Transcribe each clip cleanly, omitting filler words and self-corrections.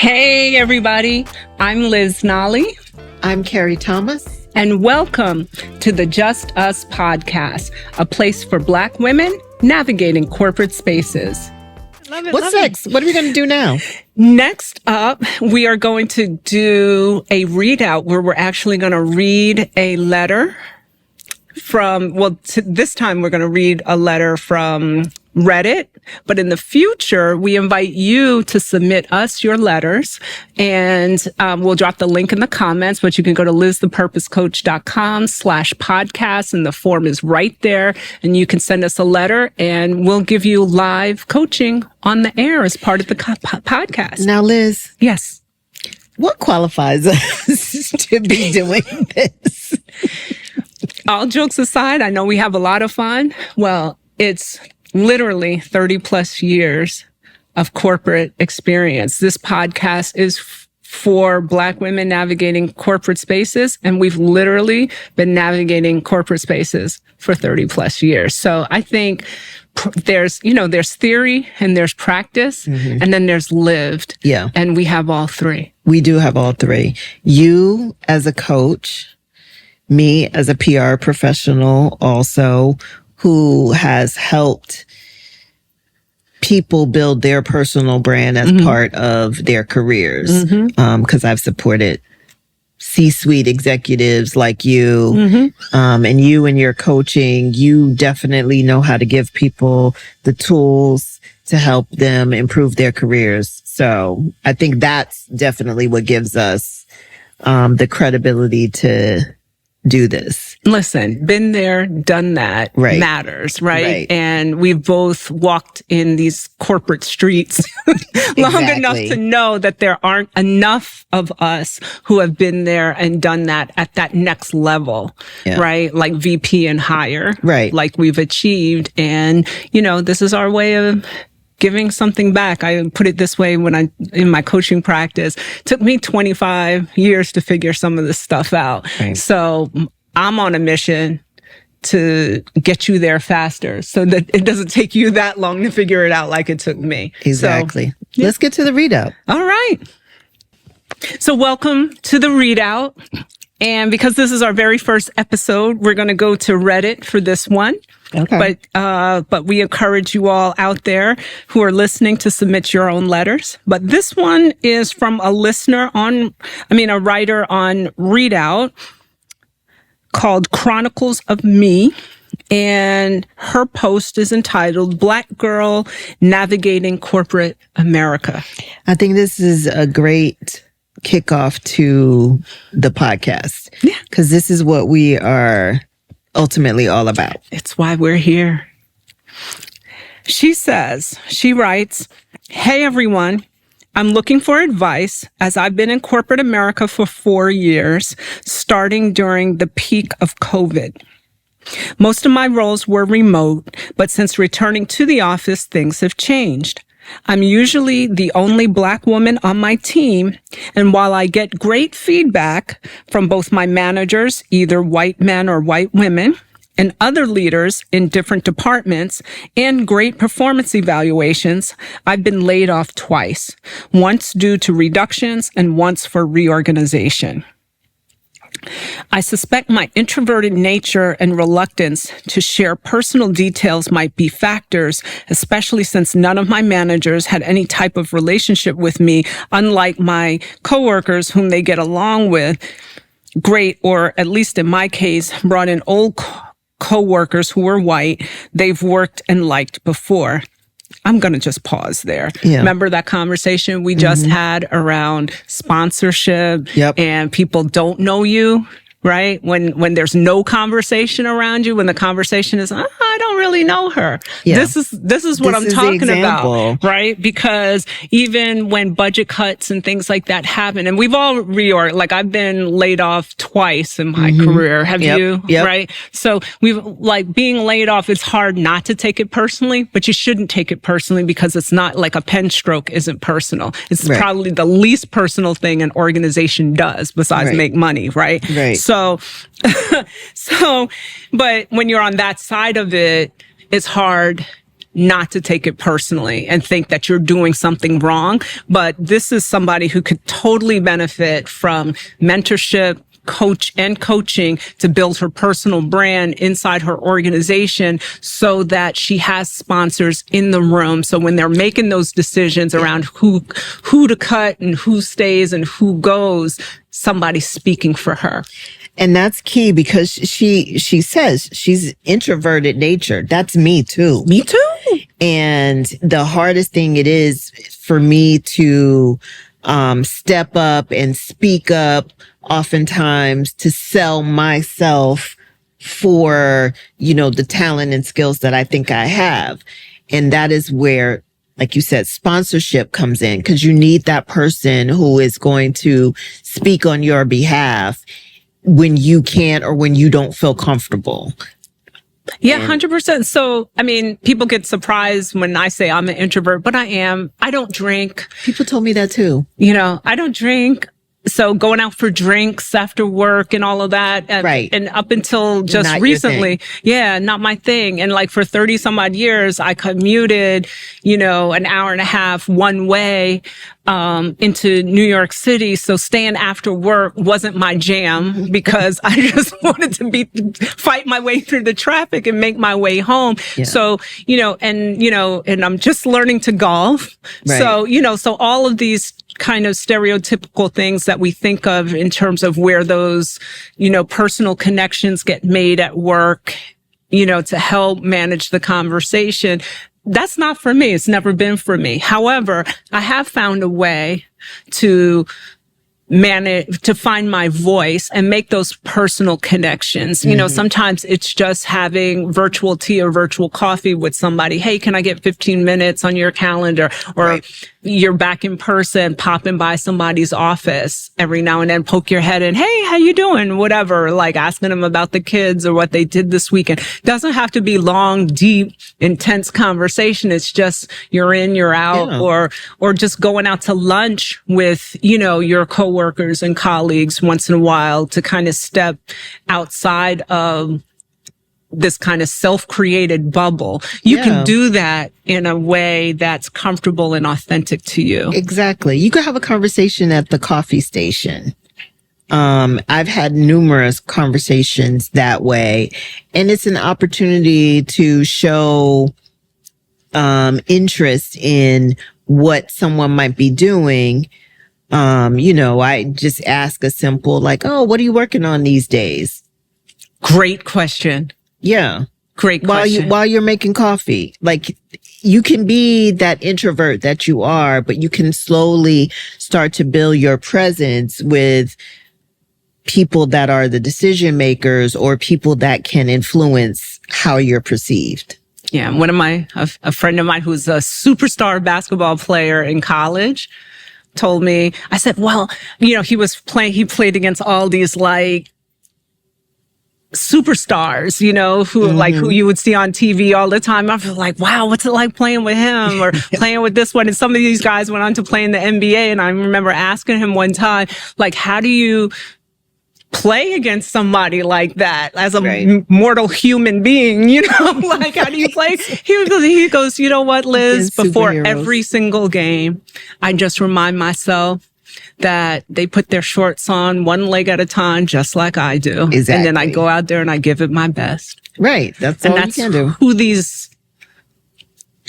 Hey, everybody. I'm Liz Nolley. I'm Kere Thomas. And welcome to the Just Us podcast, a place for Black women navigating corporate spaces. What's next? What are we going to do now? Next up, we are going to do a readout where we're actually going to read a letter from, this time we're going to read a letter from Reddit, but in the future, we invite you to submit us your letters, and we'll drop the link in the comments, but you can go to lizthepurposecoach.com/podcast, and the form is right there, and you can send us a letter, and we'll give you live coaching on the air as part of the podcast. Now, Liz. Yes. What qualifies us to be doing this? All jokes aside, I know we have a lot of fun. Well, it's literally 30 plus years of corporate experience. This podcast is for Black women navigating corporate spaces, and we've literally been navigating corporate spaces for 30 plus years. So I think there's theory and there's practice, and then there's lived. Yeah. And we have all three. We do have all three. You as a coach, me as a PR professional also, who has helped people build their personal brand as part of their careers. Because I've supported C-suite executives like you, and you and your coaching, you definitely know how to give people the tools to help them improve their careers. So I think that's definitely what gives us the credibility to do this. Listen, been there, done that, matters, right? And we've both walked in these corporate streets long enough to know that there aren't enough of us who have been there and done that at that next level, right? Like VP and higher, like we've achieved. And, this is our way of giving something back. I put it this way in my coaching practice, it took me 25 years to figure some of this stuff out. So I'm on a mission to get you there faster so that it doesn't take you that long to figure it out like it took me. Exactly. So, yeah. Let's get to the readout. All right. So welcome to the readout. And because this is our very first episode, we're going to go to Reddit for this one. Okay. But we encourage you all out there who are listening to submit your own letters. But this one is from a writer on Readout called Chronicles of Me. And her post is entitled Black Girl Navigating Corporate America. I think this is a great kickoff to the podcast. Yeah. Because this is what we are ultimately all about. It's why we're here. She writes, "Hey everyone, I'm looking for advice as I've been in corporate America for 4 years, starting during the peak of COVID. Most of my roles were remote, but since returning to the office, things have changed. I'm usually the only Black woman on my team, and while I get great feedback from both my managers, either white men or white women, and other leaders in different departments, and great performance evaluations, I've been laid off twice, once due to reductions and once for reorganization. I suspect my introverted nature and reluctance to share personal details might be factors, especially since none of my managers had any type of relationship with me, unlike my coworkers whom they get along with great, or at least in my case, brought in old coworkers who were white they've worked and liked before." I'm going to just pause there. Yeah. Remember that conversation we just had around sponsorship and people don't know you, right? When there's no conversation around you, when the conversation is, I don't really know her. Yeah. This is what I'm talking about, right? Because even when budget cuts and things like that happen, and we've all reorg, like I've been laid off twice in my career. Have you? Yep. Right? So being laid off, it's hard not to take it personally, but you shouldn't take it personally because it's not like a pen stroke isn't personal. It's probably the least personal thing an organization does besides make money, right? Right. So, but when you're on that side of it, it's hard not to take it personally and think that you're doing something wrong. But this is somebody who could totally benefit from mentorship, coaching to build her personal brand inside her organization so that she has sponsors in the room. So when they're making those decisions around who to cut and who stays and who goes, somebody's speaking for her. And that's key because she says she's introverted nature. That's me too. Me too. And the hardest thing it is for me to step up and speak up, oftentimes to sell myself for, the talent and skills that I think I have. And that is where, like you said, sponsorship comes in, because you need that person who is going to speak on your behalf when you can't or when you don't feel comfortable. Yeah, 100%. So, people get surprised when I say I'm an introvert, but I am. I don't drink. People told me that too. I don't drink. So going out for drinks after work and all of that. And, right. And up until just not recently, not my thing. And like for 30 some odd years, I commuted, an hour and a half one way, into New York City. So staying after work wasn't my jam because I just wanted to fight my way through the traffic and make my way home. Yeah. So, and I'm just learning to golf. Right. So, so all of these kind of stereotypical things that we think of in terms of where those, personal connections get made at work, to help manage the conversation. That's not for me. It's never been for me. However, I have found a way to find my voice and make those personal connections. Mm-hmm. Sometimes it's just having virtual tea or virtual coffee with somebody. Hey, can I get 15 minutes on your calendar? Or right. You're back in person, popping by somebody's office every now and then, poke your head in. Hey, how you doing? Whatever, like asking them about the kids or what they did this weekend. Doesn't have to be long, deep, intense conversation. It's just you're in, you're out, or just going out to lunch with, your coworkers and colleagues once in a while to kind of step outside of this kind of self-created bubble. You can do that in a way that's comfortable and authentic to you. Exactly. You could have a conversation at the coffee station. I've had numerous conversations that way, and it's an opportunity to show interest in what someone might be doing. I just ask a simple like, "Oh, what are you working on these days?" Great question. Yeah. Great question. While you're making coffee, like you can be that introvert that you are, but you can slowly start to build your presence with people that are the decision makers or people that can influence how you're perceived. Yeah. A friend of mine who's a superstar basketball player in college told me, I said, well, he played against all these like superstars, who you would see on TV all the time. I feel like, wow, what's it like playing with him or playing with this one? And some of these guys went on to play in the NBA. And I remember asking him one time, like, how do you play against somebody like that as a mortal human being? Like, how do you play? He goes, you know what, Liz, before every single game, I just remind myself that they put their shorts on one leg at a time, just like I do. Exactly. And then I go out there and I give it my best. Right. That's all you can do. Who these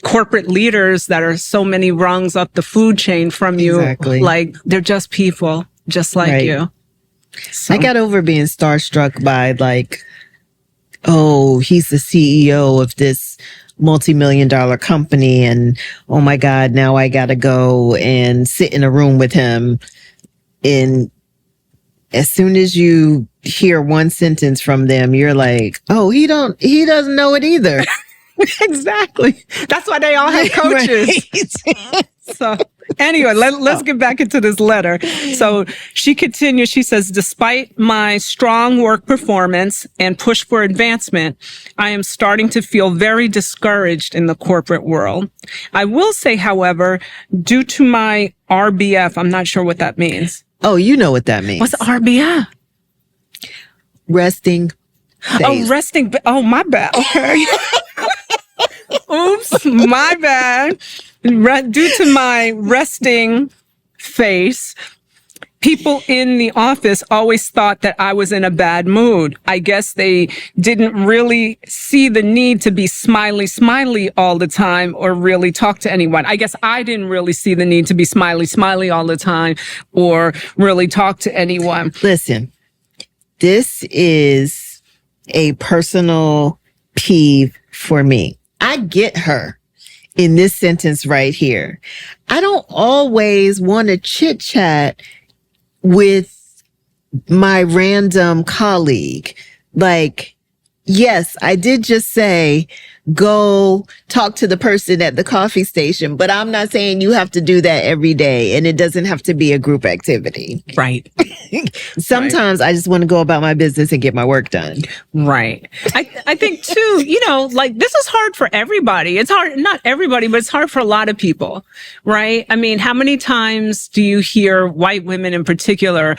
corporate leaders that are so many rungs up the food chain from you, like they're just people, just like you. So. I got over being starstruck by like, oh, he's the CEO of this multi-million-dollar company, and oh my God, now I gotta go and sit in a room with him. And as soon as you hear one sentence from them, you're like, oh, he doesn't know it either. Exactly. That's why they all have coaches. Right. So anyway, let's get back into this letter. So she continues, she says, despite my strong work performance and push for advancement, I am starting to feel very discouraged in the corporate world. I will say, however, due to my RBF, I'm not sure what that means. Oh, you know what that means. What's RBF? Resting. Oh, resting. Oh, my bad. Okay. Oops, my bad. Due to my resting face, people in the office always thought that I was in a bad mood. I guess they didn't really see the need to be smiley all the time or really talk to anyone. I guess I didn't really see the need to be smiley all the time or really talk to anyone. Listen, this is a personal peeve for me. I get her in this sentence right here. I don't always want to chit chat with my random colleague. Like, yes, I did just say, go talk to the person at the coffee station, but I'm not saying you have to do that every day and it doesn't have to be a group activity. Right. Sometimes I just want to go about my business and get my work done. Right. I think too, like this is hard for everybody. It's hard, not everybody, but it's hard for a lot of people, right? I mean, how many times do you hear white women in particular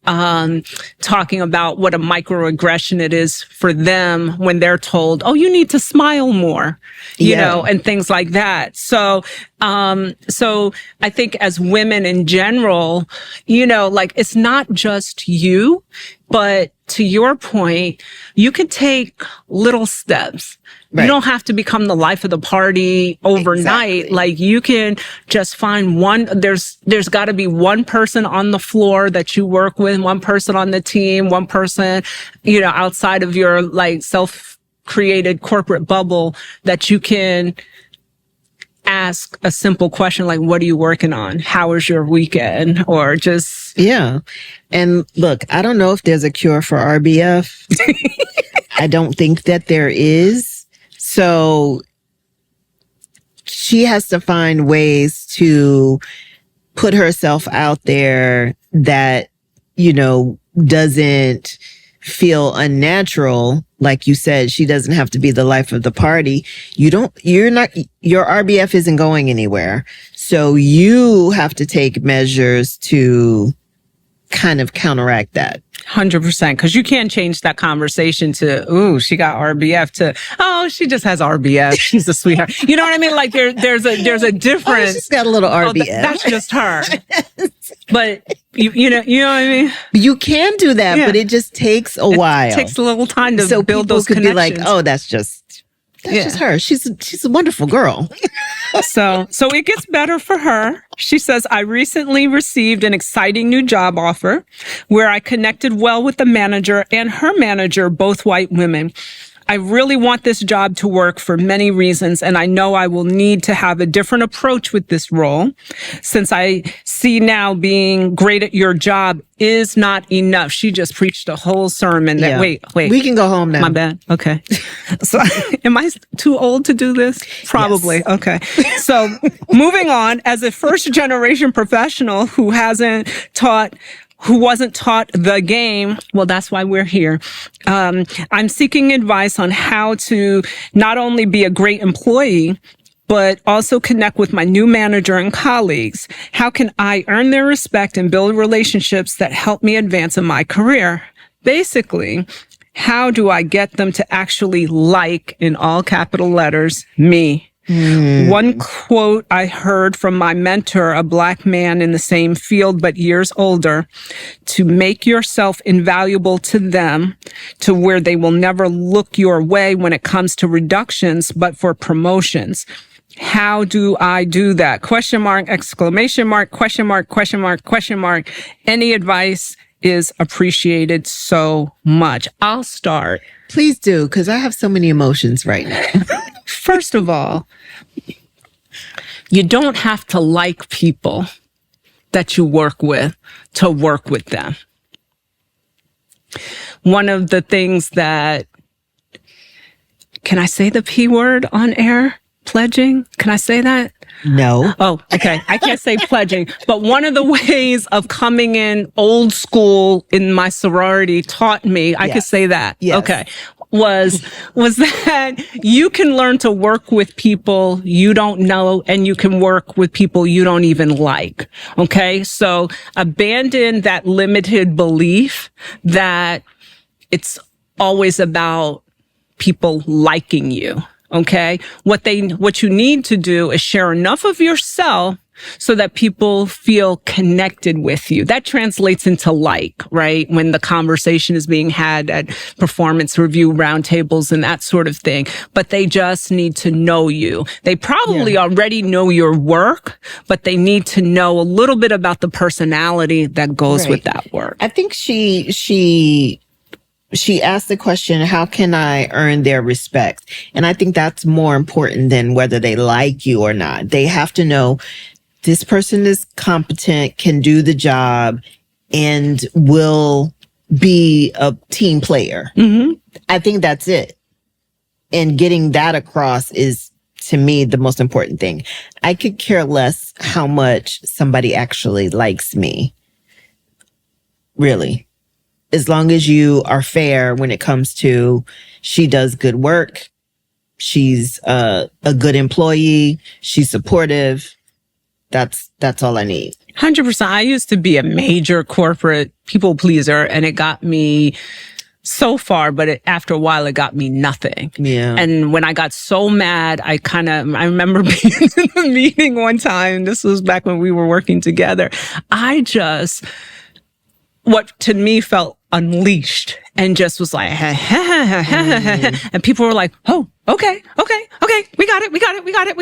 talking about what a microaggression it is for them when they're told, oh, you need to smile more, you know, and things like that. So I think as women in general, like it's not just you, but to your point, you can take little steps. Right. You don't have to become the life of the party overnight. Exactly. Like you can just find one, there's got to be one person on the floor that you work with, one person on the team, one person, outside of your like self-created corporate bubble that you can ask a simple question like, what are you working on? How was your weekend? Or just... Yeah. And look, I don't know if there's a cure for RBF. I don't think that there is. So she has to find ways to put herself out there that, doesn't feel unnatural. Like you said, she doesn't have to be the life of the party. Your RBF isn't going anywhere. So you have to take measures to kind of counteract that. 100%. Because you can't change that conversation to, ooh, she got RBF to, oh, she just has RBF. She's a sweetheart. You know what I mean? Like there's a difference. Oh, she's got a little RBF. That's just her. But you know what I mean? You can do that, but it just takes a while. It takes a little time to build those connections. Be like, oh, that's just her. She's a wonderful girl. So it gets better for her. She says, I recently received an exciting new job offer where I connected well with the manager and her manager, both white women. I really want this job to work for many reasons, and I know I will need to have a different approach with this role. Since I see now being great at your job is not enough. She just preached a whole sermon that, wait. We can go home now. My bad. Okay. So am I too old to do this? Probably. Yes. Okay. So moving on, as a first generation professional who wasn't taught the game. Well, that's why we're here. I'm seeking advice on how to not only be a great employee, but also connect with my new manager and colleagues. How can I earn their respect and build relationships that help me advance in my career? Basically, how do I get them to actually like, in all capital letters, me? One quote I heard from my mentor, a Black man in the same field but years older, to make yourself invaluable to them to where they will never look your way when it comes to reductions, but for promotions. How do I do that? Question mark, exclamation mark, question mark, question mark, question mark. Any advice is appreciated so much. I'll start. Please do, because I have so many emotions right now. First of all, you don't have to like people that you work with to work with them. One of the things that, can I say the P word on air? Pledging? Can I say that? No. Oh, okay. I can't say pledging, but one of the ways of coming in old school in my sorority taught me, I could say that. Yes. Okay. Was that you can learn to work with people you don't know, and you can work with people you don't even like. Okay. So abandon that limited belief that it's always about people liking you. Okay. What you need to do is share enough of yourself so that people feel connected with you. That translates into right? When the conversation is being had at performance review roundtables and that sort of thing. But they just need to know you. They probably already know your work, but they need to know a little bit about the personality that goes with that work. I think she asked the question, how can I earn their respect? And I think that's more important than whether they like you or not. They have to know this person is competent, can do the job, and will be a team player. Mm-hmm. I think that's it. And getting that across is, to me, the most important thing. I could care less how much somebody actually likes me. Really. As long as you are fair when it comes to she does good work, she's a good employee, she's supportive. That's all I need. 100%. I used to be a major corporate people pleaser, and it got me so far, but after a while, it got me nothing. Yeah. And when I got so mad, I remember being in a meeting one time. This was back when we were working together. What to me felt unleashed and just was like, and people were like, oh, okay. We got it.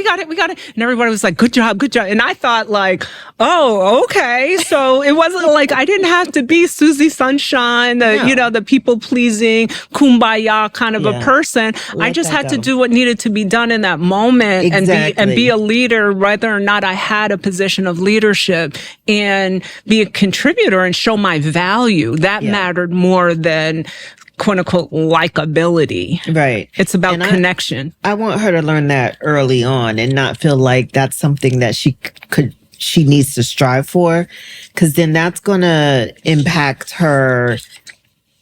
And everybody was like, good job. And I thought like, oh, okay. So it wasn't like I didn't have to be Susie Sunshine, the people pleasing, kumbaya kind of a person. I just had to do what needed to be done in that moment and be a leader, whether or not I had a position of leadership, and be a contributor and show my value. That mattered more than quote unquote likability. Right. It's about connection. I want her to learn that early on and not feel like that's something that she needs to strive for, because then that's going to impact her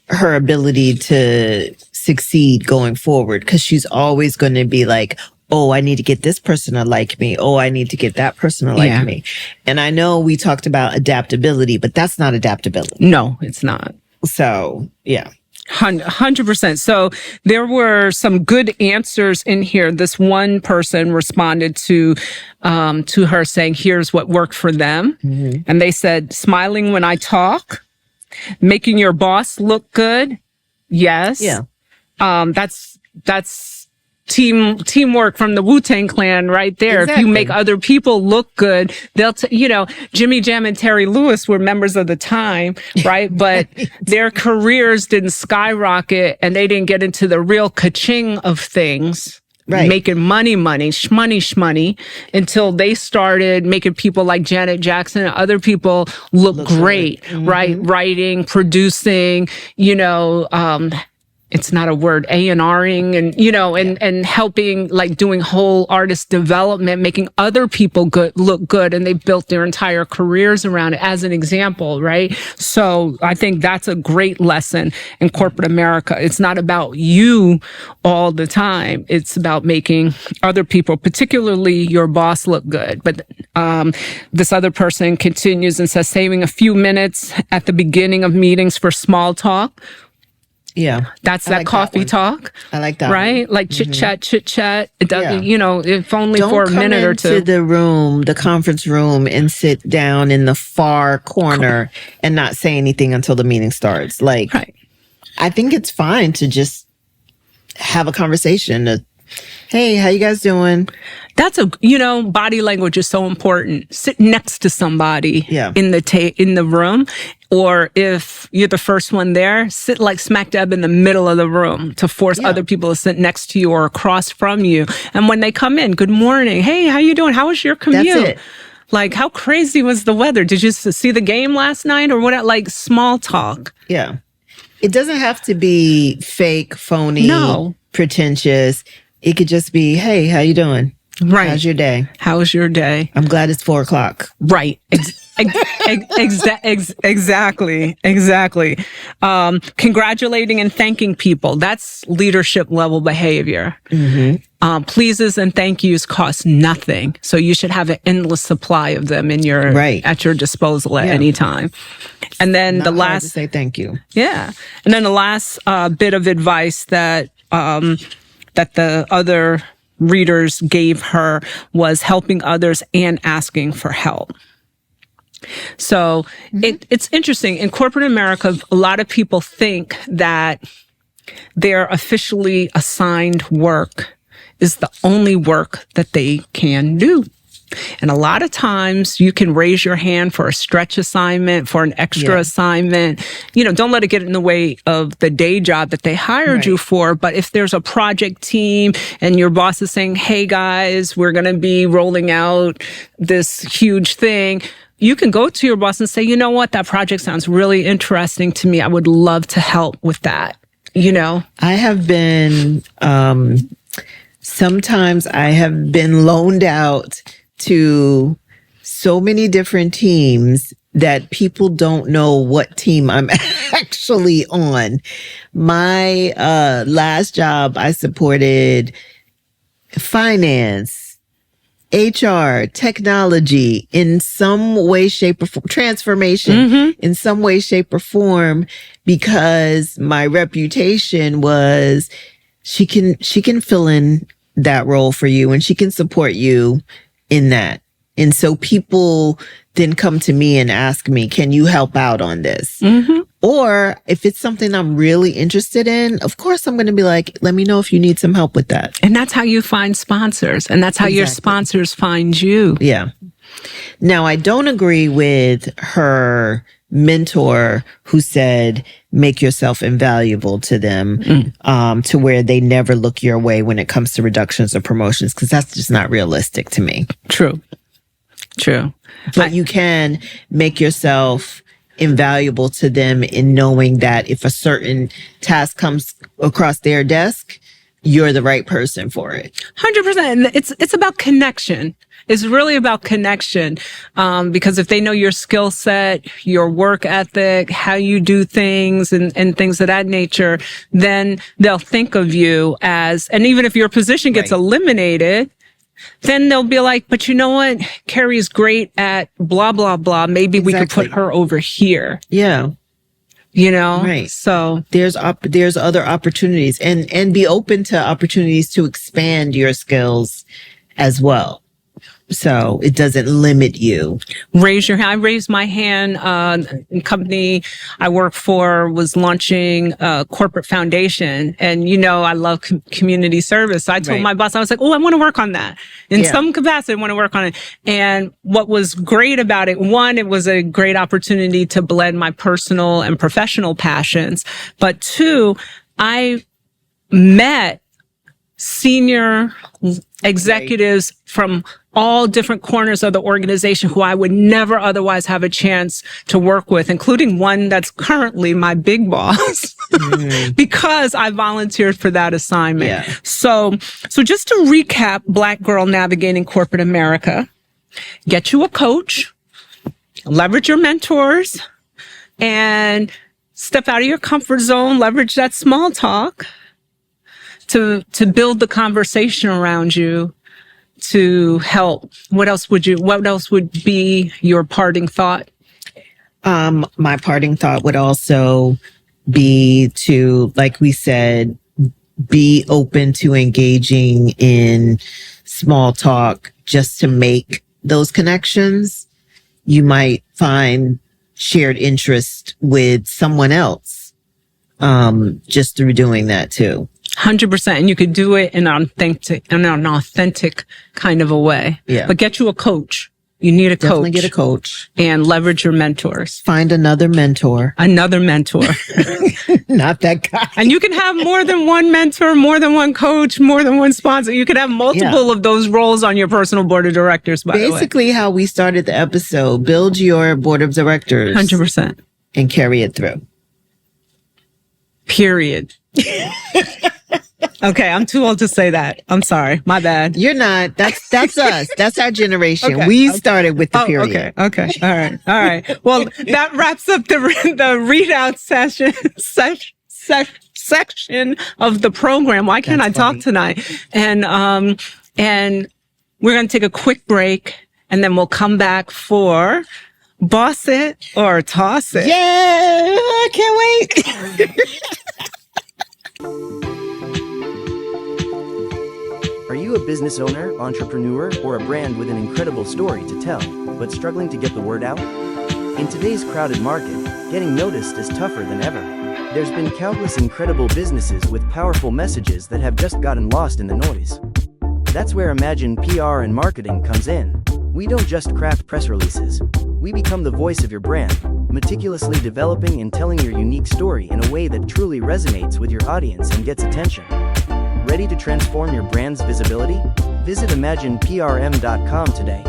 ability to succeed going forward, because she's always going to be like, oh, I need to get this person to like me. Oh, I need to get that person to like me. And I know we talked about adaptability, but that's not adaptability. No, it's not. So, yeah. 100%. So there were some good answers in here. This one person responded to her saying, here's what worked for them. Mm-hmm. And they said, smiling when I talk, making your boss look good. Yes. Yeah. That's teamwork from the Wu-Tang Clan right there. Exactly. If you make other people look good, they'll, Jimmy Jam and Terry Lewis were members of the time, right? But their careers didn't skyrocket and they didn't get into the real ka-ching of things. Right. Making money, shmoney, until they started making people like Janet Jackson and other people look great, right? Mm-hmm. Writing, producing, it's not a word, A&Ring and helping, like doing whole artist development, making other people look good. And they built their entire careers around it as an example, right? So I think that's a great lesson in corporate America. It's not about you all the time. It's about making other people, particularly your boss, look good. But this other person continues and says, saving a few minutes at the beginning of meetings for small talk. Yeah. That's that coffee talk. I like that. Right? One. Like chit chat. It doesn't, if only for a minute or two. Don't come into the conference room and sit down in the far corner and not say anything until the meeting starts. Like, I think it's fine to just have a conversation. Hey, how you guys doing? That's body language is so important. Sit next to somebody in the room. Or if you're the first one there, sit like smack dab in the middle of the room to force other people to sit next to you or across from you. And when they come in, good morning. Hey, how you doing? How was your commute? That's it. Like, how crazy was the weather? Did you see the game last night or what? Like small talk. Yeah. It doesn't have to be fake, phony, pretentious. It could just be, hey, how you doing? Right. How's your day? How's your day? I'm glad it's 4:00. Right. Exactly. Congratulating and thanking people. That's leadership level behavior. Mm-hmm. Pleases and thank yous cost nothing. So you should have an endless supply of them at your disposal at any time. And then Not hard to say thank you. Yeah. And then the last bit of advice that the other readers gave her was helping others and asking for help. So it's interesting. In corporate America, a lot of people think that their officially assigned work is the only work that they can do. And a lot of times you can raise your hand for a stretch assignment, for an extra assignment. You know, don't let it get in the way of the day job that they hired you for. But if there's a project team and your boss is saying, hey guys, we're going to be rolling out this huge thing, you can go to your boss and say, you know what, that project sounds really interesting to me. I would love to help with that. You know, I have been, sometimes I have been loaned out to so many different teams that people don't know what team I'm actually on. My last job, I supported finance, HR, technology in some way, shape, or form, transformation in some way, shape, or form, because my reputation was she can fill in that role for you and she can support you in that. And so people then come to me and ask me, can you help out on this? Or if it's something I'm really interested in, of course, I'm going to be like, let me know if you need some help with that. And that's how you find sponsors. And that's how your sponsors find you. Yeah. Now, I don't agree with her mentor who said, make yourself invaluable to them, to where they never look your way when it comes to reductions or promotions, because that's just not realistic to me. True. But you can make yourself invaluable to them in knowing that if a certain task comes across their desk, you're the right person for it. 100%. It's about connection. It's really about connection. Because if they know your skill set, your work ethic, how you do things and things of that nature, then they'll think of you as, and even if your position gets eliminated, then they'll be like, but you know what? Kere's great at blah, blah, blah. Maybe we could put her over here. Yeah. You know? Right. So there's other opportunities and be open to opportunities to expand your skills as well. So it doesn't limit you. Raise your hand. I raised my hand. The company I work for was launching a corporate foundation. And, you know, I love community service. So I told my boss, I was like, oh, I want to work on that. In some capacity, I want to work on it. And what was great about it, one, it was a great opportunity to blend my personal and professional passions. But two, I met senior executives from all different corners of the organization who I would never otherwise have a chance to work with, including one that's currently my big boss because I volunteered for that assignment. Yeah. So just to recap, Black Girl Navigating Corporate America, get you a coach, leverage your mentors, and step out of your comfort zone, leverage that small talk to build the conversation around you to help. What else would be your parting thought? My parting thought would also be to, like we said, be open to engaging in small talk just to make those connections. You might find shared interest with someone else, just through doing that too. 100%. And you could do it in an authentic kind of a way. Yeah. But get you a coach. You need a coach. Definitely get a coach. And leverage your mentors. Find another mentor. Not that guy. And you can have more than one mentor, more than one coach, more than one sponsor. You could have multiple of those roles on your personal board of directors, by the way. Basically how we started the episode. Build your board of directors. 100%. And carry it through. Period. Okay, I'm too old to say that. I'm sorry. My bad. You're not. That's us. That's our generation. Okay, we started with the period. Okay. All right. Well, that wraps up the readout section of the program. Why can't I talk tonight? And we're going to take a quick break and then we'll come back for Boss It or Toss It. Yeah, I can't wait. Are you a business owner, entrepreneur, or a brand with an incredible story to tell, but struggling to get the word out? In today's crowded market, getting noticed is tougher than ever. There's been countless incredible businesses with powerful messages that have just gotten lost in the noise. That's where Imagine PR and marketing comes in. We don't just craft press releases. We become the voice of your brand, meticulously developing and telling your unique story in a way that truly resonates with your audience and gets attention. Ready to transform your brand's visibility? Visit imagineprm.com today.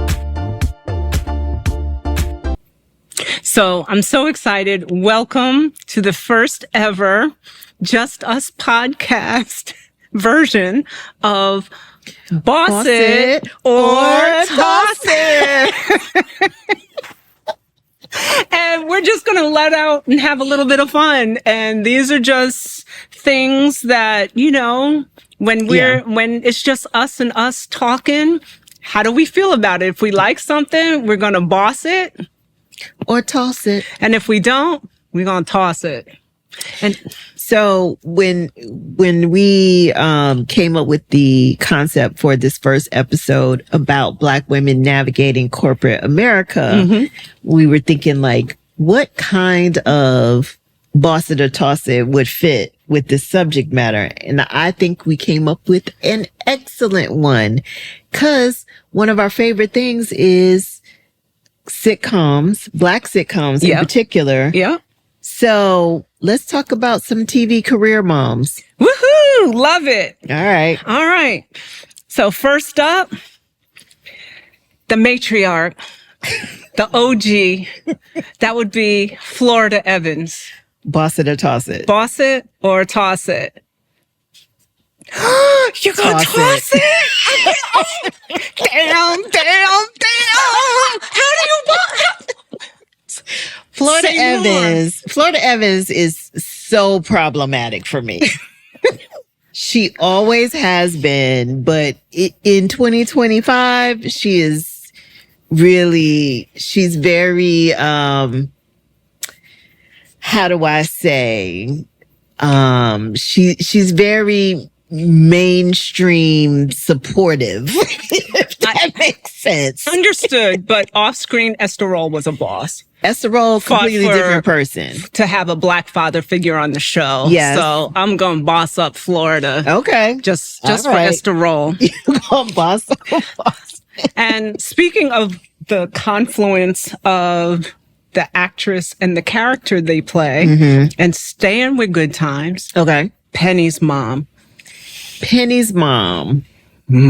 So I'm so excited. Welcome to the first ever Just Us podcast version of Boss It or Toss It. And we're just going to let out and have a little bit of fun. And these are just things that, you know, when it's just us and us talking, how do we feel about it? If we like something, we're going to boss it. Or toss it. And if we don't, we're going to toss it. And so when we came up with the concept for this first episode about Black women navigating corporate America, we were thinking like, what kind of boss it or toss it would fit with this subject matter? And I think we came up with an excellent one, because one of our favorite things is sitcoms, Black sitcoms in particular. Yeah. So let's talk about some TV career moms. Woohoo! Love it. All right. All right. So first up, the matriarch, the OG, that would be Florida Evans. Boss it or toss it. Boss it or toss it. You're going to toss it? Damn. How do you Florida Evans is so problematic for me. She always has been, but in 2025, she's very, how do I say? She's very mainstream supportive, if that makes sense. Understood, but off-screen Esterol was a boss. Esterol, completely different person. To have a Black father figure on the show. Yes. So I'm going to boss up Florida. Okay. Just all for right. Esterol. You're going to boss up. And speaking of the confluence of the actress and the character they play, and staying with good times. Okay. Penny's mom. You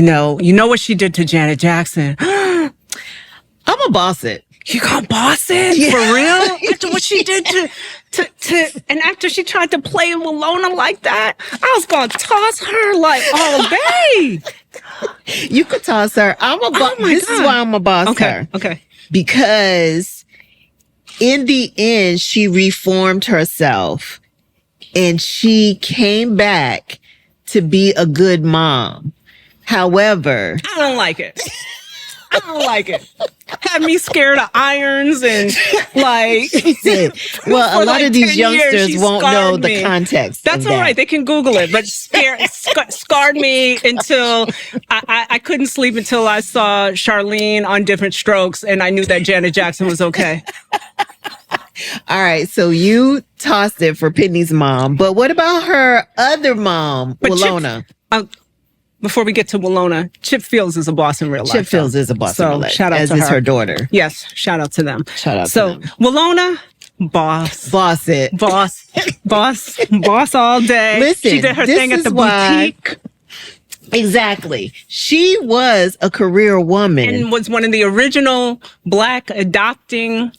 know what she did to Janet Jackson. I'm gonna boss it. You gonna boss it? Yeah. For real? After what she did to and after she tried to play Wilona like that, I was gonna toss her like all day. You could toss her. This is why I'm a boss her. Okay. Because in the end, she reformed herself and she came back to be a good mom. However, I don't like it. Had me scared of irons and like. Well, a lot of these 10 youngsters years, won't know me. the context. That's all right. They can Google it, but scarred me until I couldn't sleep until I saw Charlene on Different Strokes, and I knew that Janet Jackson was okay. All right, so you tossed it for Penny's mom, but what about her other mom, Wilona? Before we get to Wilona, Chip Fields is a boss in real life. Chip Fields is a boss in real life. Shout out as to is her daughter. Yes, shout out to them. Shout out to them. Wilona, boss it, boss all day. Listen, she did her thing at the boutique. Exactly. She was a career woman and was one of the original Black adopting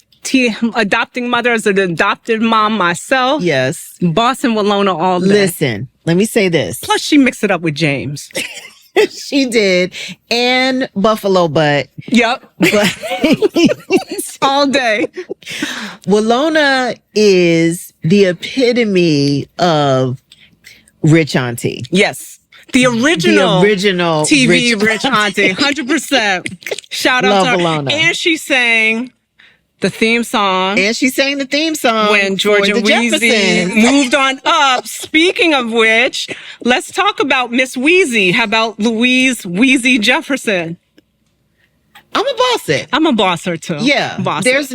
mother as an adopted mom myself. Yes. Boss and Wilona all day. Listen, let me say this. Plus, she mixed it up with James. She did. And Buffalo Butt. Yep. All day. Wilona is the epitome of rich auntie. Yes. The original TV rich auntie. 100%. Shout out to her. Wilona. And she sang The theme song. And she sang the theme song When George for and the Weezey Jeffersons. moved on up. Speaking of which, let's talk about Miss Weezey. How about Louise Weezey Jefferson? I'm a boss it. I'm a boss her too. Yeah. Boss there's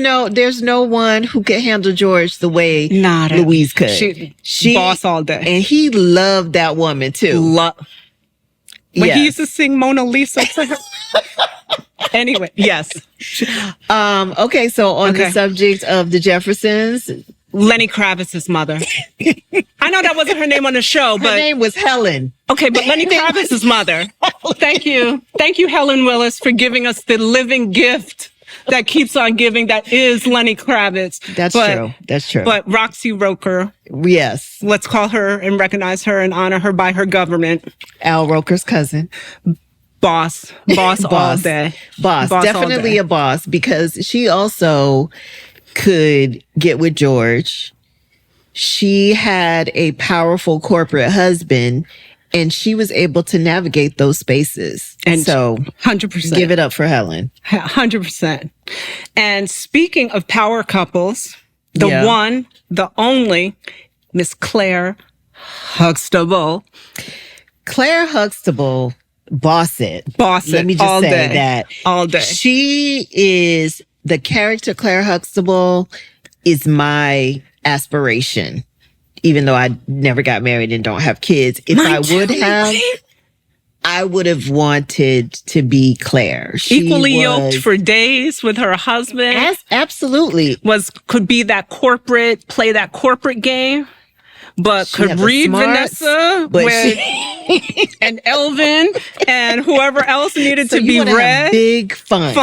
no one who could handle George the way Not Louise could. She boss all day. And he loved that woman too. But Yes. he used to sing Mona Lisa to her. Anyway, yes. Okay, so on the subject of the Jeffersons, Lenny Kravitz's mother. I know that wasn't her name on the show, her but name was Helen. okay, but Lenny Kravitz's mother. Thank you. Thank you, Helen Willis, for giving us the living gift that keeps on giving, that is Lenny Kravitz. That's true. But Roxy Roker, Yes. let's call her and recognize her and honor her by her government. Al Roker's cousin. Boss all day. Boss. Boss all Definitely day. a boss, because she also could get with George. She had a powerful corporate husband, and she was able to navigate those spaces. And so 100%. give it up for Helen. 100%. And speaking of power couples, the Yeah. one, the only, Miss Clair Huxtable. Clair Huxtable, boss it. Boss Let it me just all say day. that. All day. She is, the character Clair Huxtable is my aspiration. Even though I never got married and don't have kids. If Mine I would too, have, right? I would have wanted to be Claire. She Equally yoked was- for days with her husband. Absolutely. Could be that corporate, play that corporate game, but She could had the read smarts, Vanessa but with and Elvin and whoever else needed So to you be would have read. big fun.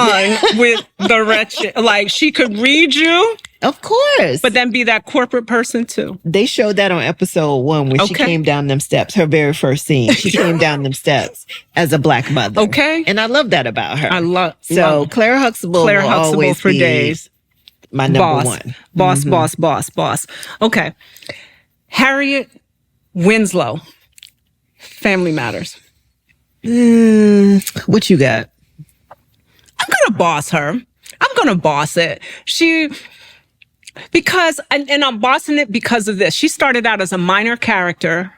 With the wretched. Like, she could read you, Of course. but then be that corporate person too. they showed that on episode 1 when she Okay. came down them steps, her very first scene. She came down them steps as a Black mother. Okay. And I love that about her. I love So Claire Huxtable Claire will Huxtable always for be days. my number one. Boss. Okay. Harriet Winslow. Family Matters. What you got? I'm gonna boss her. I'm gonna boss it. And I'm bossing it because of this. She started out as a minor character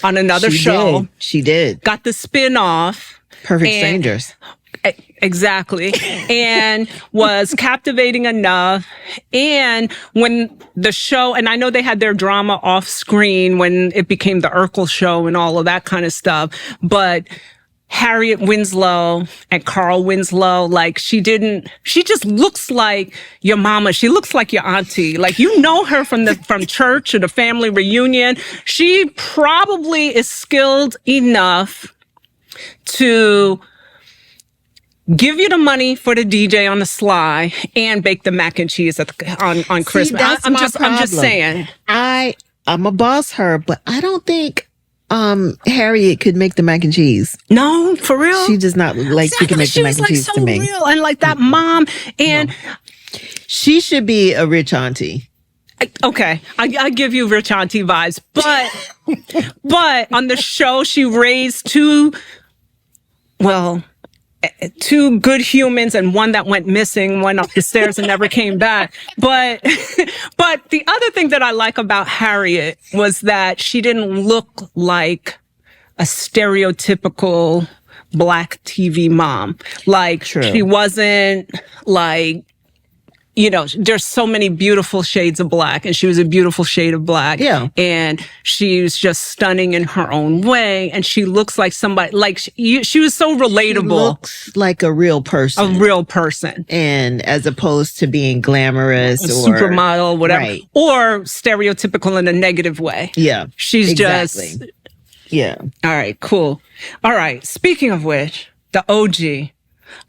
on another show. She did. Got the spin-off. Perfect And- Strangers. Exactly. And was captivating enough. And when the show, and I know they had their drama off screen when it became the Urkel show and all of that kind of stuff, but Harriet Winslow and Carl Winslow, like, she just looks like your mama. She looks like your auntie. Like, you know her from church or the family reunion. She probably is skilled enough to give you the money for the DJ on the sly and bake the mac and cheese on Christmas. that's I'm my just problem. saying. I'm a boss her, but I don't think Harriet could make the mac and cheese. No, for real. She does not look like she can make the mac and cheese so to me. real, and like that mom. And She should be a rich auntie. okay, I give you rich auntie vibes, but on the show she raised two good humans and one that went missing, went up the stairs and never came back. But the other thing that I like about Harriet was that she didn't look like a stereotypical Black TV mom. Like, True. she wasn't like, you know, there's so many beautiful shades of Black, and she was a beautiful shade of Black. Yeah. And she was just stunning in her own way. And she looks like somebody, like, she was so She relatable. looks like a real person. A real person. And as opposed to being glamorous A or supermodel, whatever. Right. Or stereotypical in a negative way. Yeah. She's exactly. just, Yeah. all right, cool. All right. Speaking of which, the OG,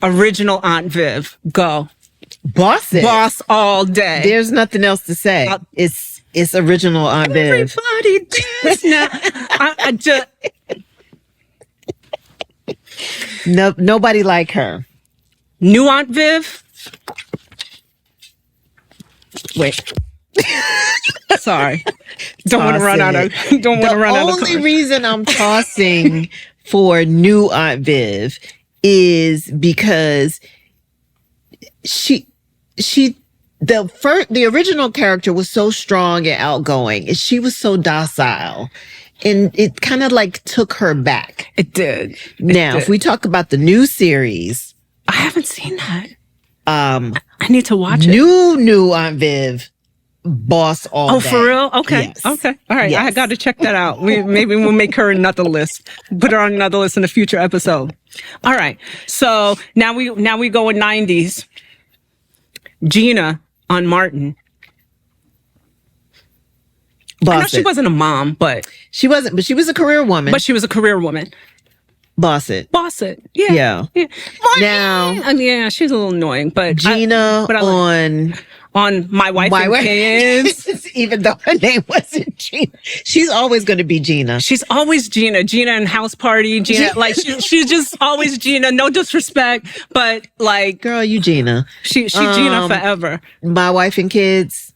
original Aunt Viv, go. Boss it. Boss all day. There's nothing else to say. It's original Aunt Viv. Everybody dance now. I just, No, nobody like her. new Aunt Viv. Wait. Sorry. Don't want to run out of. Don't want to run out of. The only reason I'm tossing for new Aunt Viv is because she the original character was so strong and outgoing, and she was so docile, and it kind of like took her back. It did. Now, if we talk about the new series, I haven't seen that. I need to watch it. New Aunt Viv, boss all day. For real? Okay. Yes. Okay. All right. Yes. I got to check that out. Maybe we'll make her another list. Put her on another list in a future episode. All right. So now we go in 90s. Gina on Martin. I know she wasn't a mom, but she wasn't. But she was a career woman. But she was a career woman. Boss it. Yeah. Now, yeah, she's a little annoying, but Gina on My Wife and Kids, even though her name wasn't Gina, she's always going to be Gina. She's always Gina. Gina in House Party. Gina, like she's just always Gina. No disrespect, but like, girl, you Gina. She Gina forever. My Wife and Kids.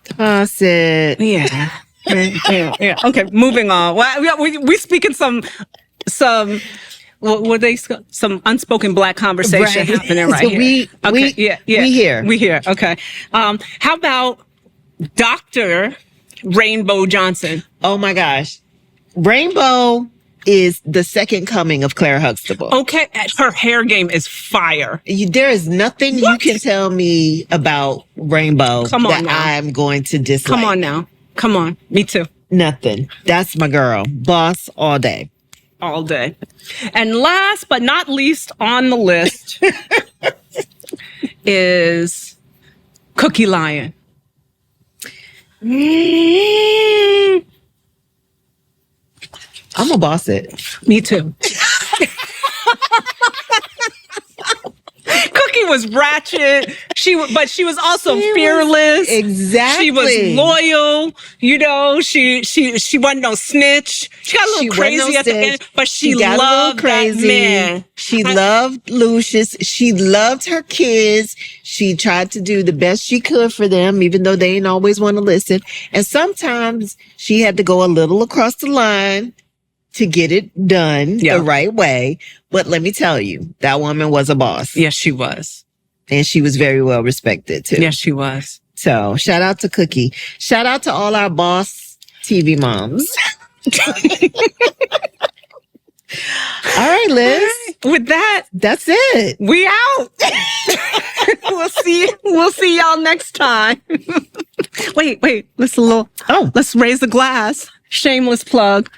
Toss it. Yeah. Yeah. Okay, moving on. Well, we speaking some what they some unspoken Black conversation happening right here. We here. Okay. How about Dr. Rainbow Johnson? Oh my gosh, Rainbow is the second coming of Clair Huxtable. Okay, her hair game is fire. There is nothing you can tell me about Rainbow that I'm going to dislike. Come on now. Come on. Me too. Nothing. That's my girl. Boss all day. All day. And last but not least on the list is Cookie Lyon. I'm a boss it. Me too. Cookie was ratchet. But she was also fearless. Exactly. She was loyal. You know, she wasn't no snitch. She got a little crazy at the end, but she loved that man. She loved Lucius. She loved her kids. She tried to do the best she could for them, even though they didn't always want to listen. And sometimes she had to go a little across the line to get it done the right way. But let me tell you, that woman was a boss. Yes, she was. And she was very well respected too. Yes, she was. So shout out to Cookie. Shout out to all our boss TV moms. All right, Liz. With that, that's it. We out. We'll see y'all next time. Wait. Let's raise the glass. Shameless plug.